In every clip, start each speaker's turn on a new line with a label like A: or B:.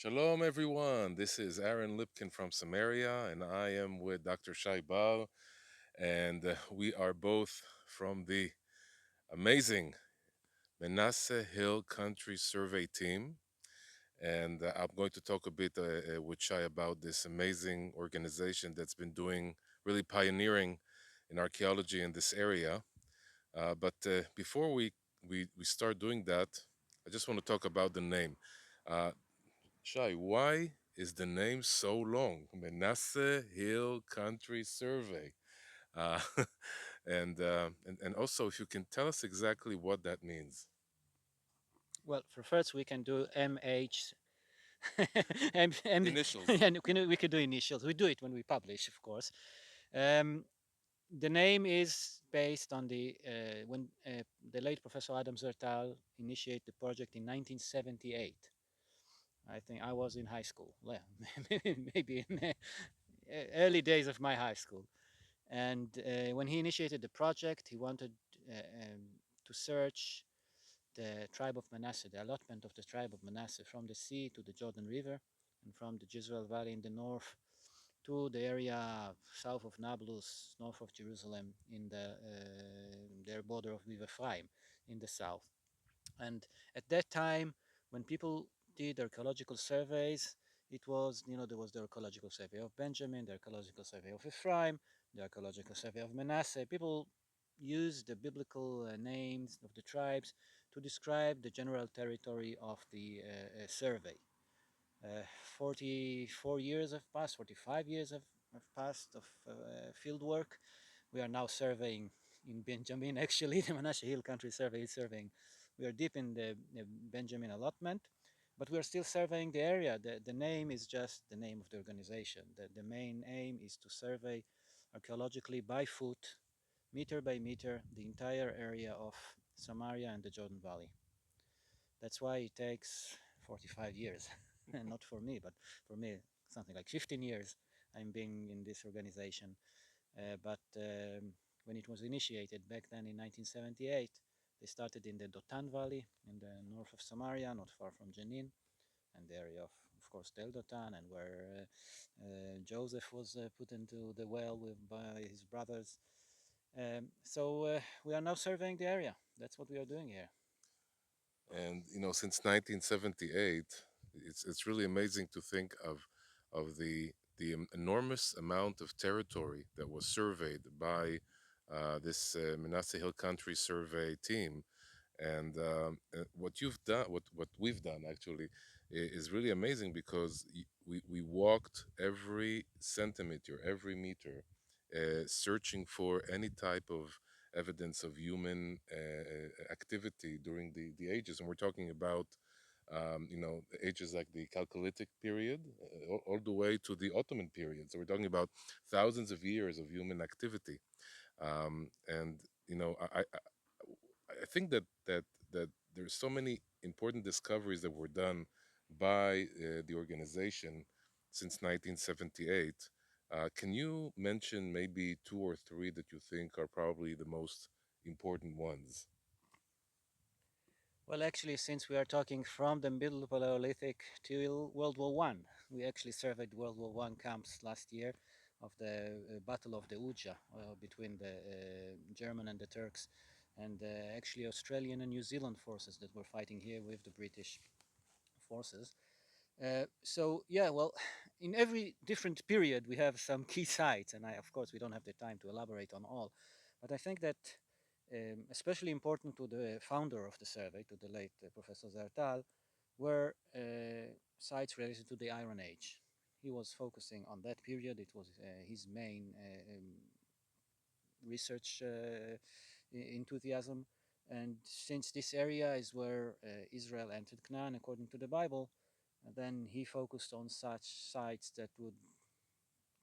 A: Shalom, everyone. This is Aaron Lipkin from Samaria, and I am with Dr. Shay Bar, and we are both from the amazing Manasseh Hill Country Survey team. And I'm going to talk a bit with Shay about this amazing organization that's been doing really pioneering in archaeology in this area. But before we start doing that, I just want to talk about the name. Uh, Shai, why is the name so long? Manasseh Hill Country Survey. Uh, and also, if you can tell us exactly what that means.
B: Well, for first we can do MH,
A: Initials.
B: and we could do initials. We do it when we publish, of course. Um, the name is based on when the late Professor Adam Zertal initiated the project in 1978. I think I was in high school. Well, maybe in the early days of my high school. And when he initiated the project, he wanted uh, um, to search the tribe of Manasseh, the allotment of the tribe of Manasseh from the sea to the Jordan River and from the Jezreel Valley in the north to the area south of Nablus, north of Jerusalem, in their border with Ephraim in the south. And at that time, when people did archaeological surveys, it was, there was the archaeological survey of Benjamin, the archaeological survey of Ephraim, the archaeological survey of Manasseh. People used the biblical names of the tribes to describe the general territory of the survey. 44 years have passed, 45 years have passed of field work. We are now surveying in Benjamin, actually, the Manasseh Hill Country Survey is surveying. We are deep in the Benjamin allotment, but we are still surveying the area. The name is just the name of the organization. The main aim is to survey archaeologically by foot, meter by meter, the entire area of Samaria and the Jordan Valley. That's why it takes 45 years. And not for me, but for me, something like 15 years I'm being in this organization. But when it was initiated back then in 1978, they started in the Dotan Valley in the north of Samaria, not far from Jenin, and the area of course, Del Dotan, and where Joseph was put into the well by his brothers. So we are now surveying the area. That's what we are doing here.
A: And since 1978, it's really amazing to think of the enormous amount of territory that was surveyed by this Manasseh Hill Country Survey team. And what you've done, what we've done actually, is really amazing because we walked every centimeter, every meter, searching for any type of evidence of human activity during the ages, and we're talking about ages like the Chalcolithic period, all the way to the Ottoman period. So we're talking about thousands of years of human activity, and I think that there's so many important discoveries that were done by the organization since 1978. Can you mention maybe two or three that you think are probably the most important ones?
B: Well, actually, since we are talking from the Middle Paleolithic till World War One, we actually surveyed World War One camps last year of the Battle of the Uja between the German and the Turks, and actually Australian and New Zealand forces that were fighting here with the British forces. So yeah, well, in every different period we have some key sites, and of course we don't have the time to elaborate on all, but I think that especially important to the founder of the survey, to the late Professor Zertal, were sites related to the Iron Age. He was focusing on that period. It was his main research enthusiasm. And since this area is where Israel entered Canaan according to the Bible, then he focused on such sites that would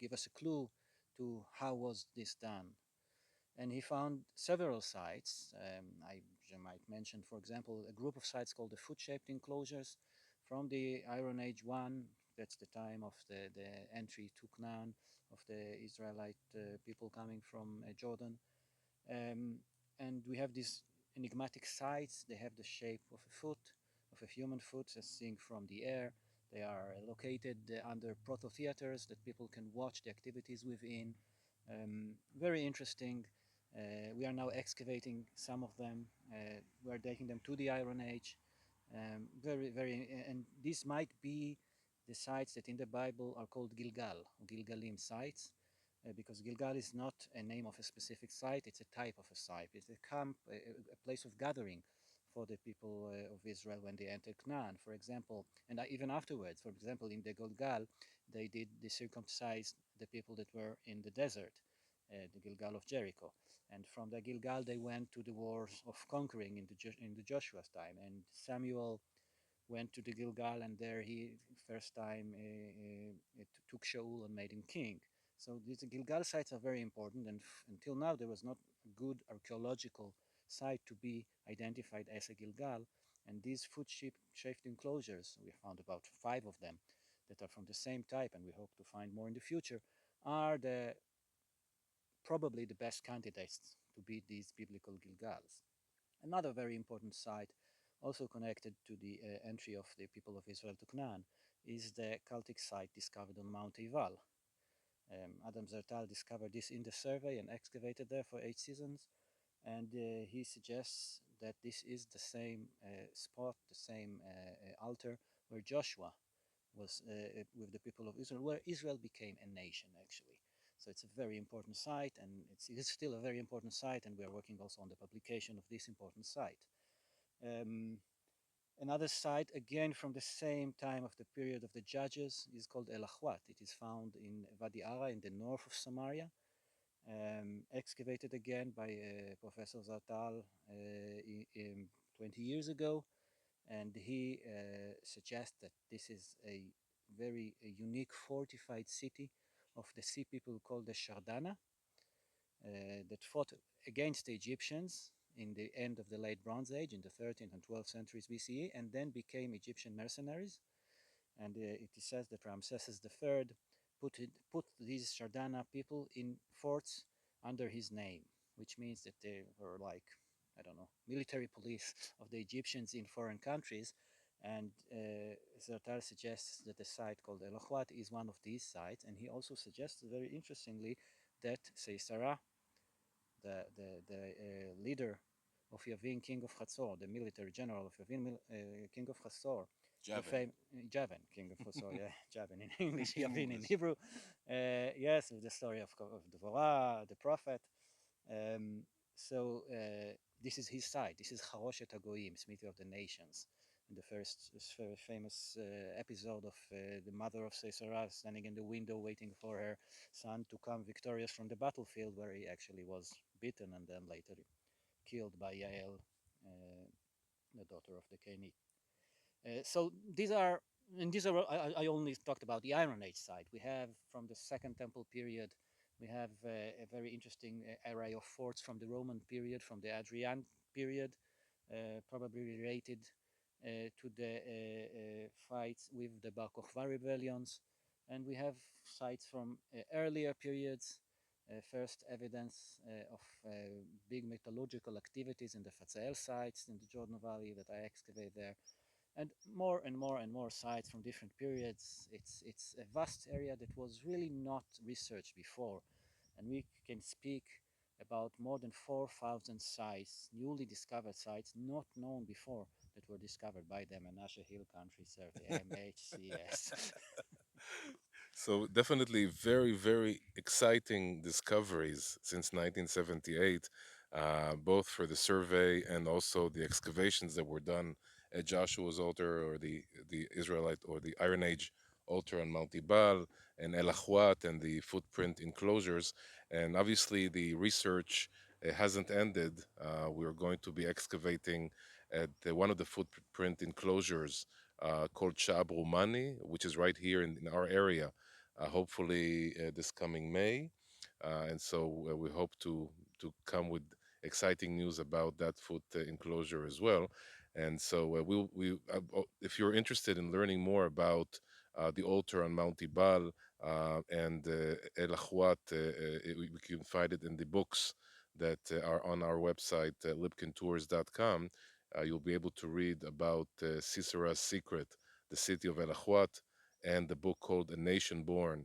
B: give us a clue to how was this done. And he found several sites. I might mention, for example, a group of sites called the foot-shaped enclosures from the Iron Age 1. That's the time of the entry to Canaan of the Israelite people coming from Jordan. Um, and we have these enigmatic sites. They have the shape of a foot, of a human foot, as seen from the air. They are located under proto theaters that people can watch the activities within. Very interesting. We are now excavating some of them. We are taking them to the Iron Age. And these might be the sites that in the Bible are called Gilgal, Gilgalim sites, because Gilgal is not a name of a specific site, it's a type of a site. It's a camp, a place of gathering for the people of Israel when they entered Canaan, for example, and even afterwards. For example, in the Gilgal, they circumcised the people that were in the desert, the Gilgal of Jericho. And from the Gilgal, they went to the wars of conquering in the Joshua's time. And Samuel went to the Gilgal, and there he first time took Shaul and made him king. So these Gilgal sites are very important, and until now there was not a good archaeological site to be identified as a Gilgal. And these foot-shaped enclosures, we found about 5 of them that are from the same type, and we hope to find more in the future, are probably the best candidates to be these biblical Gilgals. Another very important site, also connected to the entry of the people of Israel to Canaan, is the cultic site discovered on Mount Ival. Adam Zertal discovered this in the survey and excavated there for 8 seasons, and he suggests that this is the same spot, the same altar where Joshua was with the people of Israel, where Israel became a nation actually. So it's a very important site, and it is still a very important site, and we are working also on the publication of this important site. Um, Another site, again from the same time of the period of the judges, is called El Ahwat. It is found in Wadi Ara in the north of Samaria, excavated again by Professor Zartal 20 years ago. And he suggests that this is a very unique fortified city of the sea people called the Shardana, that fought against the Egyptians in the end of the late Bronze Age in the 13th and 12th centuries BCE, and then became Egyptian mercenaries. And it says that Ramses III put these Shardana people in forts under his name, which means that they were like, I don't know, military police of the Egyptians in foreign countries. And Zertar suggests that the site called El Ahwat is one of these sites, and he also suggests very interestingly that Caesarea, the leader of Yavin, king of Chatzor, the military general of Yavin, king of Chatzor, the
A: Javan.
B: fame Javan, king of Chatzor, yeah, Javan in English,
A: In
B: Yavin in
A: English.
B: Hebrew. Yes, with the story of Devorah, the prophet. Um, so this is his side. This is Charoshet Hagoyim, Smithy of the Nations. In the first famous episode of the mother of Caesarea standing in the window waiting for her son to come victorious from the battlefield, where he actually was beaten and then later killed by Yael, uh, the daughter of the Kenite. So I only talked about the Iron Age side. We have from the Second Temple period, we have a very interesting array of forts from the Roman period, from the Adrian period, probably related to the fights with the Bar Kokhba rebellions. And we have sites from earlier periods, first evidence of big metallurgical activities in the Fatsael sites in the Jordan Valley that I excavate there, and more and more and more sites from different periods. It's a vast area that was really not researched before, and we can speak about more than 4,000 sites, newly discovered sites not known before, that were discovered by the Manasseh Hill Country Survey (MHCS).
A: So definitely very, very exciting discoveries since 1978, both for the survey and also the excavations that were done at Joshua's altar or the Israelite or the Iron Age altar on Mount Ebal and El Ahwat and the footprint enclosures. And obviously the research hasn't ended. We're going to be excavating at one of the footprint enclosures called Sha'ab Rumani, which is right here in our area, hopefully this coming May. And so we hope to come with exciting news about that foot enclosure as well. And so if you're interested in learning more about the altar on Mount Ibal and El Ahwat, we can find it in the books that are on our website, lipkintours.com. You'll be able to read about Sisera's secret the city of El Akhwat, and the book called A Nation Born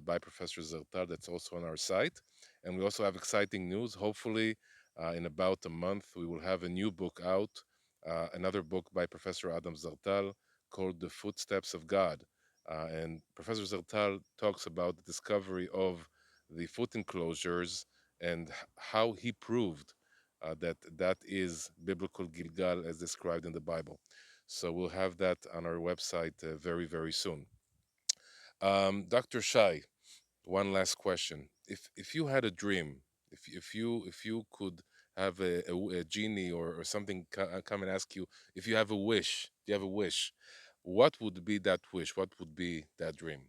A: by Professor Zertal, that's also on our site. And we also have exciting news. Hopefully, in about a month, we will have a new book out, another book by Professor Adam Zertal called The Footsteps of God. And Professor Zertal talks about the discovery of the foot enclosures and how he proved that that is biblical Gilgal as described in the Bible. So we'll have that on our website very, very soon. Dr. Shai, one last question. If you had a dream, if you could have a genie or something come and ask you if you have a wish, do you have a wish? What would be that wish? What would be that dream?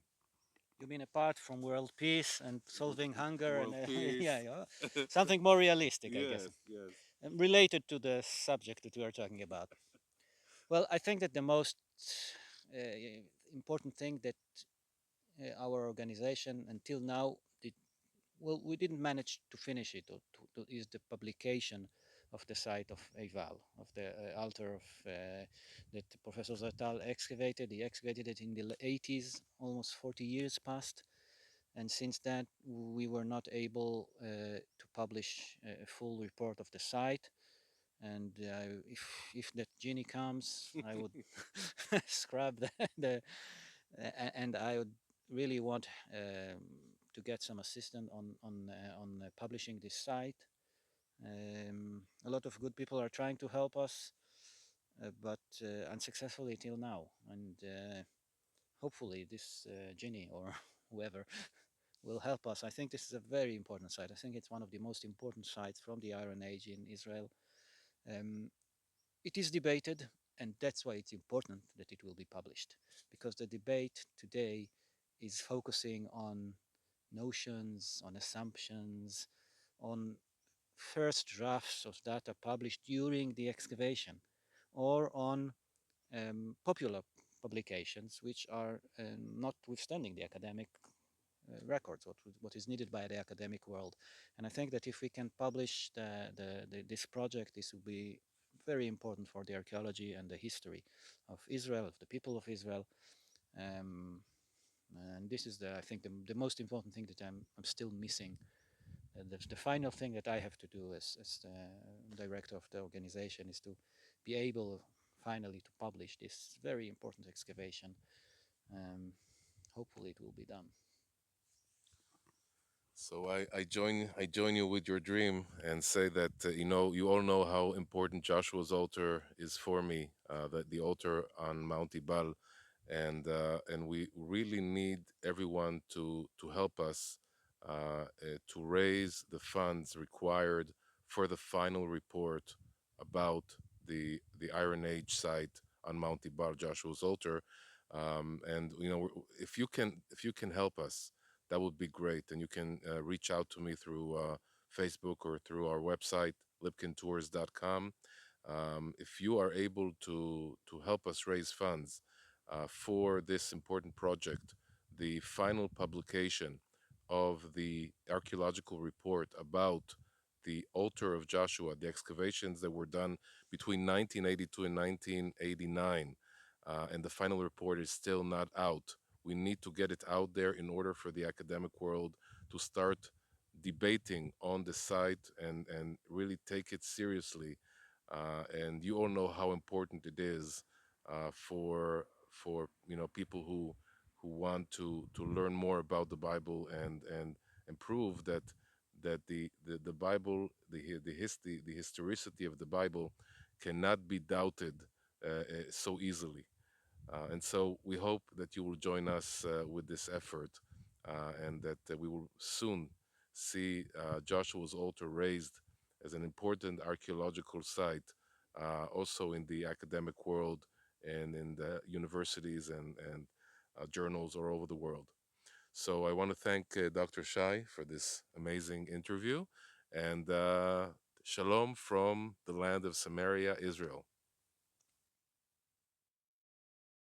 B: You mean apart from world peace and solving hunger and
A: World
B: yeah,
A: peace.
B: yeah, something more realistic, I guess,
A: Yes, yes.
B: related to the subject that we are talking about. Well, I think that the most important thing that our organization until now did well, we didn't manage to finish it or is the publication of the site of Eival, of the altar of that Professor Zertal excavated. He excavated it in the 80s, almost 40 years past, and since that we were not able to publish a full report of the site. And if that genie comes, I would scrub the and I would really want to get some assistance on publishing this site. A lot of good people are trying to help us, but unsuccessfully till now. And hopefully, this genie or whoever will help us. I think this is a very important site. I think it's one of the most important sites from the Iron Age in Israel. Um, it is debated, and that's why it's important that it will be published, because the debate today is focusing on notions, on assumptions, on first drafts of data published during the excavation, or on popular publications which are notwithstanding the academic records, what is needed by the academic world. And I think that if we can publish this project, this will be very important for the archaeology and the history of Israel, of the people of Israel. Um, and this is I think, the most important thing that I'm still missing. The final thing that I have to do as the director of the organization is to be able finally to publish this very important excavation. Um, Hopefully, it will be done.
A: So I join you with your dream and say that you all know how important Joshua's altar is for me. That the altar on Mount Ebal, and we really need everyone to help us to raise the funds required for the final report about the Iron Age site on Mount Ebal, Joshua's altar. And if you can help us, that would be great. And you can reach out to me through Facebook or through our website, lipkintours.com. If you are able to help us raise funds for this important project, the final publication of the archaeological report about the altar of Joshua, the excavations that were done between 1982 and 1989, and the final report is still not out. We need to get it out there in order for the academic world to start debating on the site and really take it seriously. And you all know how important it is for people who want to learn more about the Bible and prove that the Bible, the historicity of the Bible cannot be doubted so easily. And so we hope that you will join us with this effort, and that we will soon see Joshua's altar raised as an important archaeological site, also in the academic world and in the universities and journals all over the world. So I want to thank Dr. Shai for this amazing interview, and shalom from the land of Samaria, Israel.